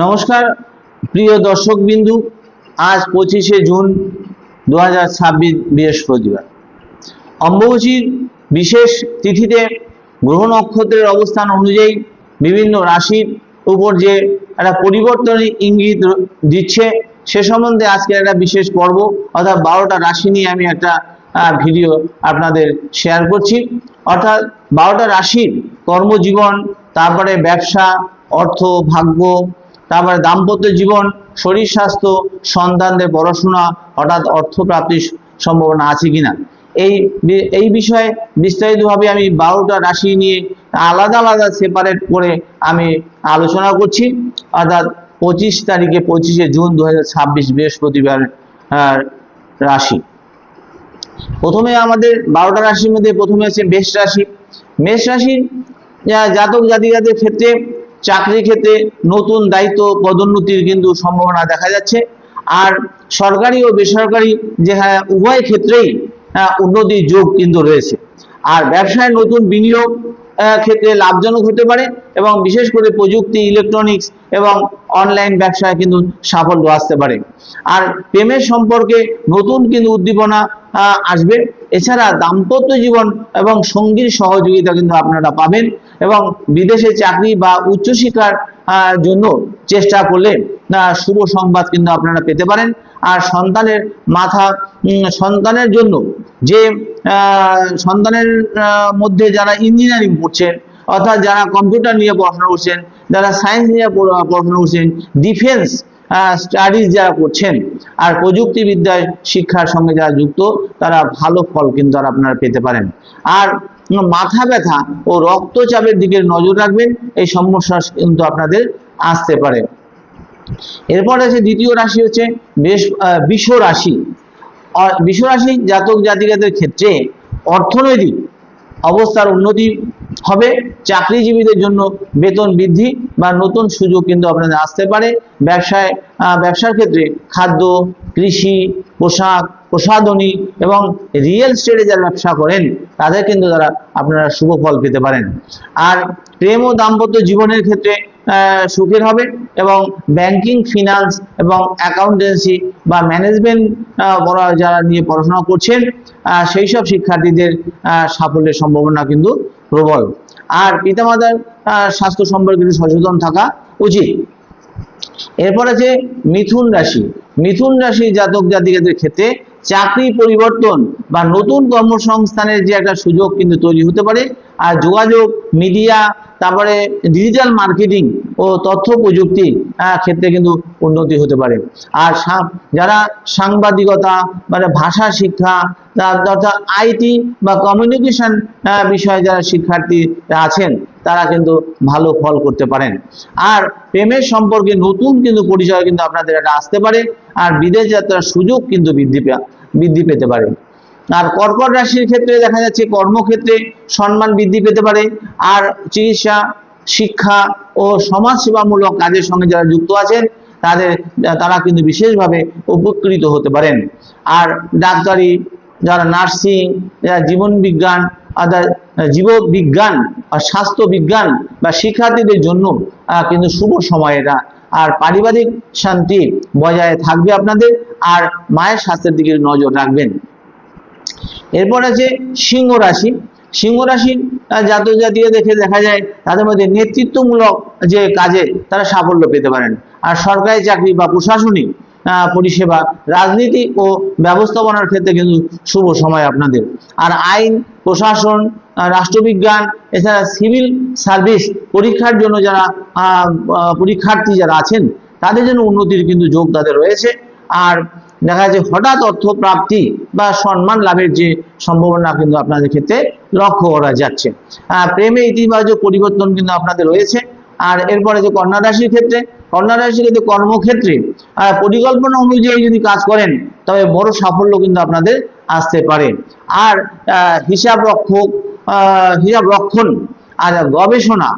নমস্কার প্রিয় দর্শক বিন্দু, আজ 25শে জুন 2026 বৃহস্পতিবার। অম্বুবাচীর বিশেষ তিথিতে গ্রহ নক্ষত্রের অবস্থান অনুযায়ী বিভিন্ন রাশির উপর যে একটা পরিবর্তনের ইঙ্গিত দিচ্ছে সে সম্বন্ধে আজকে একটা বিশেষ পর্ব অর্থাৎ 12টা রাশি নিয়ে আমি একটা ভিডিও আপনাদের শেয়ার করছি। অর্থাৎ 12টা রাশির কর্মজীবন, তারপরে ব্যবসা, অর্থ, ভাগ্য, তারপরে দাম্পত্য জীবন, শরীর স্বাস্থ্য, সন্তানদের পড়াশোনা, হঠাৎ অর্থ প্রাপ্তির সম্ভাবনা আছে কিনা, এই বিষয়ে বিস্তারিতভাবে আমি 12টা রাশি নিয়ে আলাদা আলাদা সেপারেট করে আমি আলোচনা করছি। অর্থাৎ 25শে জুন 2026 বৃহস্পতিবার রাশি। প্রথমে আমাদের 12টা রাশির মধ্যে প্রথমে আছে মেষ রাশি। মেষ রাশির জাতক জাতিকাদের ক্ষেত্রে চাকরির ক্ষেত্রে নতুন দায়িত্ব পদোন্নতির কিন্তু সম্ভাবনা দেখা যাচ্ছে। আর সরকারি ও বেসরকারি উভয় ক্ষেত্রেই উন্নতির যোগ কিন্তু রয়েছে। আর ব্যবসায় নতুন বিনিয়োগ ক্ষেত্রে লাভজনক হতে পারে এবং বিশেষ করে প্রযুক্তি, ইলেকট্রনিক্স এবং অনলাইন ব্যবসায় কিন্তু সাফল্য আসতে পারে। আর প্রেমের সম্পর্কে নতুন কিন্তু উদ্দীপনা আসবে। এছাড়া দাম্পত্য জীবন এবং সঙ্গীর সহযোগিতা কিন্তু আপনারা পাবেন এবং বিদেশে চাকরি বা উচ্চশিক্ষার জন্য চেষ্টা করলে শুভ সংবাদ কিন্তু আপনারা পেতে পারেন। আর সন্তানের জন্য যে সন্তানের মধ্যে যারা ইঞ্জিনিয়ারিং পড়ছেন, অর্থাৎ যারা কম্পিউটার নিয়ে পড়াশোনা করছেন, যারা সায়েন্স নিয়ে পড়াশোনা করছেন, ডিফেন্স স্টাডিজ যারা করছেন, আর প্রযুক্তিবিদ্যায় শিক্ষার সঙ্গে যারা যুক্ত, তারা ভালো ফল কিন্তু আপনারা পেতে পারেন। আর মাথা ব্যথা ও রক্তচাপের দিকে নজর রাখবেন, এই সমস্যা কিন্তু আপনাদের আসতে পারে। এরপর আছে দ্বিতীয় রাশি হচ্ছে বৃষ রাশি। বৃষ রাশি জাতক জাতিকাদের ক্ষেত্রে অর্থনৈতিক অবস্থার উন্নতি হবে। চাকরিজীবীদের জন্য বেতন বৃদ্ধি বা নতুন সুযোগ কিন্তু আপনাদের আসতে পারে। ব্যবসার ক্ষেত্রে খাদ্য, কৃষি, পোশাক, প্রসাধনী এবং রিয়েল এস্টেটে যারা ব্যবসা করেন তাদের কিন্তু আপনারা শুভ ফল পেতে পারেন। আর প্রেম ও দাম্পত্য জীবনের ক্ষেত্রে সুখের হবে এবং ব্যাংকিং, ফিনান্স এবং অ্যাকাউন্টেন্সি বা ম্যানেজমেন্ট যারা নিয়ে পড়াশোনা করছেন সেই সব শিক্ষার্থীদের সাফল্যের সম্ভাবনা কিন্তু প্রবল। আর পিতামাতার স্বাস্থ্য সম্পর্কে সচেতন থাকা উচিত। এরপর আছে মিথুন রাশি। মিথুন রাশি জাতক জাতিকাদের ক্ষেত্রে চাকরি পরিবর্তন বা নতুন কর্মসংস্থানের যে একটা সুযোগ কিন্তু তৈরি হতে পারে। আর যোগাযোগ, মিডিয়া, তারপরে ডিজিটাল মার্কেটিং ও তথ্য প্রযুক্তি ক্ষেত্রে কিন্তু উন্নতি হতে পারে। আর যারা সাংবাদিকতা মানে ভাষা শিক্ষা অর্থাৎ আইটি বা কমিউনিকেশন বিষয়ে যারা শিক্ষার্থী আছেন তারা কিন্তু ভালো ফল করতে পারেন। আর প্রেমের সম্পর্কে নতুন কিন্তু পরিচয় কিন্তু আপনাদের এটা আসতে পারে। আর বিদেশ যাত্রার সুযোগ কিন্তু বৃদ্ধি পেতে পারে। আর কর্কট রাশির ক্ষেত্রে দেখা যাচ্ছে কর্মক্ষেত্রে সম্মান বৃদ্ধি পেতে পারে। আর চিকিৎসা, শিক্ষা ও সমাজসেবামূলক কাজের সঙ্গে যারা যুক্ত আছেন তারা কিন্তু বিশেষভাবে উপকৃত হতে পারেন। আর ডাক্তারি, যারা নার্সিং, যারা জীববিজ্ঞান আর স্বাস্থ্য বিজ্ঞান বা শিক্ষার্থীদের জন্য কিন্তু শুভ সময় এটা। আর পারিবারিক শান্তি বজায় থাকবে আপনাদের। আর মায়ের স্বাস্থ্যের দিকে নজর রাখবেন। এরপর আছে সিংহ রাশি। সিংহ রাশির জাতক জাতিকে দেখা যায় তাদের মধ্যে নেতৃত্বমূলক যে কাজে তারা সাফল্য পেতে পারেন। আর সরকারি চাকরি বা প্রশাসনিক পরিষেবা, রাজনীতি ও ব্যবস্থাপনার ক্ষেত্রে কিন্তু শুভ সময় আপনাদের। আর আইন, প্রশাসন, রাষ্ট্রবিজ্ঞান, এছাড়া সিভিল সার্ভিস পরীক্ষার জন্য যারা পরীক্ষার্থী যারা আছেন তাদের জন্য উন্নতির কিন্তু যোগ তাদের রয়েছে। আর দেখা যাচ্ছে হঠাৎ অর্থ প্রাপ্তি বা সম্মান লাভের যে সম্ভাবনা কিন্তু আপনাদের ক্ষেত্রে লক্ষ্য করা যাচ্ছে। প্রেমে ইতিবাচক পরিবর্তন কিন্তু আপনাদের রয়েছে। আর এরপরে যে কন্যা রাশির ক্ষেত্রে কর্মক্ষেত্রে পরিকল্পনা অনুযায়ী যদি কাজ করেন তবে বড় সাফল্য কিন্তু আপনাদের আসতে পারে। আর হিসাব রক্ষণ আর গবেষণা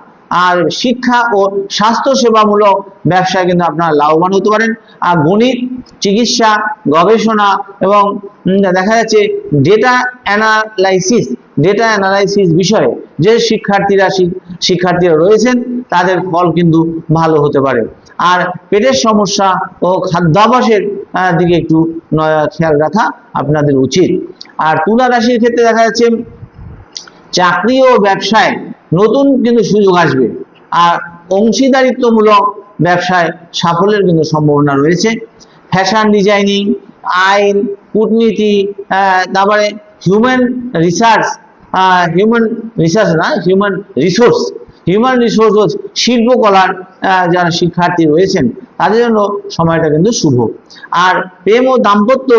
আর শিক্ষা ও স্বাস্থ্য সেবামূলক ব্যবসায় কিন্তু আপনারা লাভবান হতে পারেন। আর গণিত, চিকিৎসা, গবেষণা এবং দেখা যাচ্ছে ডেটা অ্যানালাইসিস বিষয়ে যে শিক্ষার্থীরা রয়েছেন তাদের ফল কিন্তু ভালো হতে পারে। আর পেটের সমস্যা ও খাদ্যাভ্যাসের দিকে একটু খেয়াল রাখা আপনাদের উচিত। আর তুলা রাশির ক্ষেত্রে দেখা যাচ্ছে চাকরি ও ব্যবসায় নতুন কিন্তু সুযোগ আসবে। আর অংশীদারিত্বমূলক ব্যবসায় সাফল্যের কিন্তু সম্ভাবনা রয়েছে। ফ্যাশন ডিজাইনিং, আইন, কূটনীতি, তারপরে হিউম্যান রিসোর্স ও শিল্পকলার যারা শিক্ষার্থী রয়েছেন তাদের জন্য সময়টা কিন্তু শুভ। আর প্রেম ও দাম্পত্য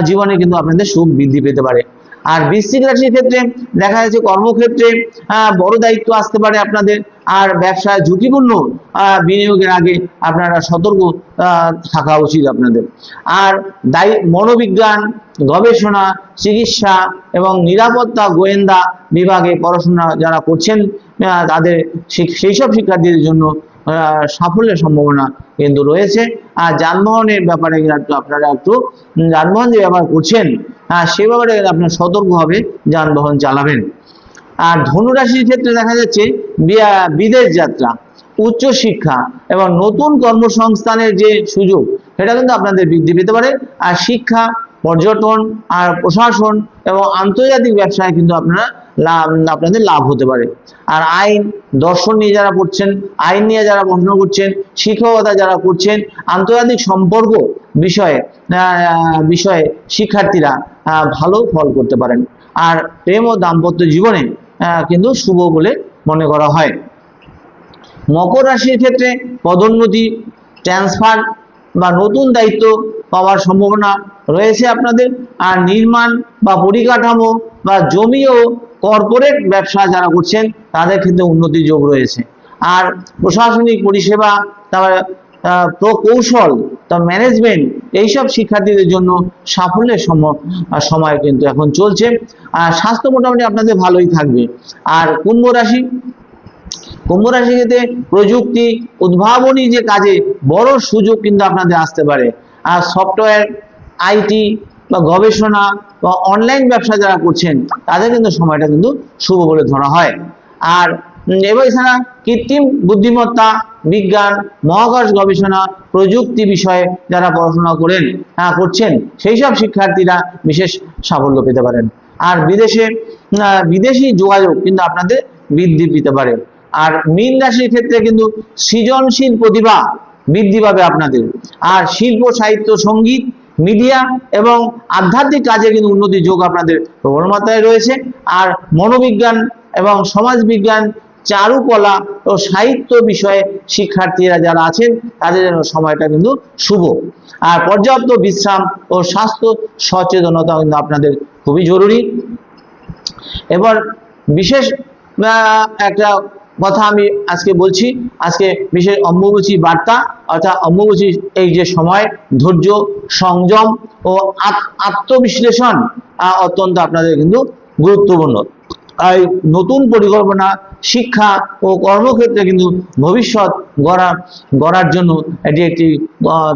জীবনে কিন্তু আপনাদের সুখ বৃদ্ধি পেতে পারে। আর বৃশ্চিক রাশির ক্ষেত্রে দেখা যাচ্ছে কর্মক্ষেত্রে বড় দায়িত্ব আসতে পারে আপনাদের। আর ব্যবসায় ঝুঁকিপূর্ণ বিনিয়োগের আগে আপনারা সতর্ক থাকা উচিত আপনাদের। আর মনোবিজ্ঞান, গবেষণা, চিকিৎসা এবং নিরাপত্তা গোয়েন্দা বিভাগে পড়াশোনা যারা করছেন তাদের সেই সব শিক্ষার্থীদের জন্য সাফল্যের সম্ভাবনা কিন্তু রয়েছে। আর যানবাহনের ব্যাপারে আপনারা একটু যানবাহন যে ব্যবহার করছেন সে ব্যাপারে আপনার সতর্কভাবে যানবাহন চালাবেন। আর ধনুরাশির ক্ষেত্রে দেখা যাচ্ছে বিদেশ যাত্রা, উচ্চ শিক্ষা এবং নতুন কর্মসংস্থানের যে সুযোগ সেটা কিন্তু আপনাদের বৃদ্ধি পেতে পারে। আর শিক্ষা, পর্যটন, আর প্রশাসন এবং আন্তর্জাতিক ব্যবসায় কিন্তু আপনাদের লাভ হতে পারে। আর আইন, দর্শন নিয়ে যারা পড়ছেন, আইন নিয়ে যারা পড়াশোনা করছেন, শিক্ষকতা যারা করছেন, আন্তর্জাতিক সম্পর্ক বিষয়ে শিক্ষার্থীরা ভালো ফল করতে পারেন। আর প্রেম ও দাম্পত্য জীবনে কিন্তু শুভ বলে মনে করা হয়। মকর রাশির ক্ষেত্রে পদোন্নতি, ট্রান্সফার বা নতুন দায়িত্ব পাওয়ার সম্ভাবনা রয়েছে আপনাদের। আর নির্মাণ বা পরিকাঠামো বা জমি ও কর্পোরেট ব্যবসা যারা করছেন তাদের ক্ষেত্রে উন্নতির যোগ রয়েছে। আর প্রশাসনিক পরিষেবা, তারপরে প্রকৌশল, ম্যানেজমেন্ট, এইসব শিক্ষার্থীদের জন্য সাফল্যের সময় কিন্তু এখন চলছে। আর স্বাস্থ্য মোটামুটি আপনাদের ভালোই থাকবে। আর কুম্ভ রাশি ক্ষেত্রে প্রযুক্তি, উদ্ভাবনী যে কাজে বড় সুযোগ কিন্তু আপনাদের আসতে পারে। আর সফটওয়্যার, আইটি বা গবেষণা বা অনলাইন ব্যবসা যারা করছেন তাদের কিন্তু সময়টা কিন্তু শুভ বলে ধরা হয়। আর এছাড়া কৃত্রিম বুদ্ধিমত্তা, বিজ্ঞান, মহাকাশ গবেষণা, প্রযুক্তি বিষয়ে যারা পড়াশোনা করছেন সেই সব শিক্ষার্থীরা বিশেষ সাফল্য পেতে পারেন। আর বিদেশি যোগাযোগ কিন্তু আপনাদের বৃদ্ধি পেতে পারে। আর মীন রাশির ক্ষেত্রে কিন্তু সৃজনশীল প্রতিভা বৃদ্ধি পাবে আপনাদের। আর শিল্প, সাহিত্য, সঙ্গীত, মিডিয়া এবং আধ্যাত্মিক কাজে কিন্তু উন্নতির যোগ আপনাদের প্রবল মাত্রায় রয়েছে। আর মনোবিজ্ঞান এবং সমাজবিজ্ঞান, চারুকলা ও সাহিত্য বিষয়ে শিক্ষার্থীরা যারা আছেন তাদের জন্য সময়টা কিন্তু শুভ। আর পর্যাপ্ত বিশ্রাম ও স্বাস্থ্য সচেতনতা কিন্তু আপনাদের খুবই জরুরি। এবার বিশেষ একটা কথা আমি আজকে বলছি, আজকে বিশেষ অম্বুবাচী বার্তা, অর্থাৎ অম্বুবাচী এই যে সময় ধৈর্য, সংযম ও আত্মবিশ্লেষণ অত্যন্ত আপনাদের কিন্তু গুরুত্বপূর্ণ। আর নতুন পরিকল্পনা, শিক্ষা ও কর্মক্ষেত্রে কিন্তু ভবিষ্যৎ গড়ার জন্য এটি একটি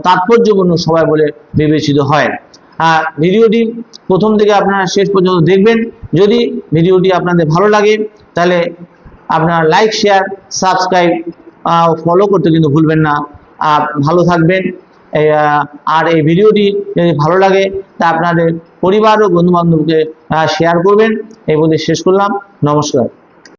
তাৎপর্যপূর্ণ সময় বলে বিবেচিত হয়। ভিডিওটি প্রথম থেকে আপনারা শেষ পর্যন্ত দেখবেন। যদি ভিডিওটি আপনাদের ভালো লাগে তাহলে আপনারা লাইক, শেয়ার, সাবস্ক্রাইব, ফলো করতে কিন্তু ভুলবেন না। ভালো থাকবেন। আর এই ভিডিওটি যদি ভালো লাগে তা আপনাদের পরিবার ও বন্ধু বান্ধবকে শেয়ার করবেন। এই বলে শেষ করলাম। নমস্কার।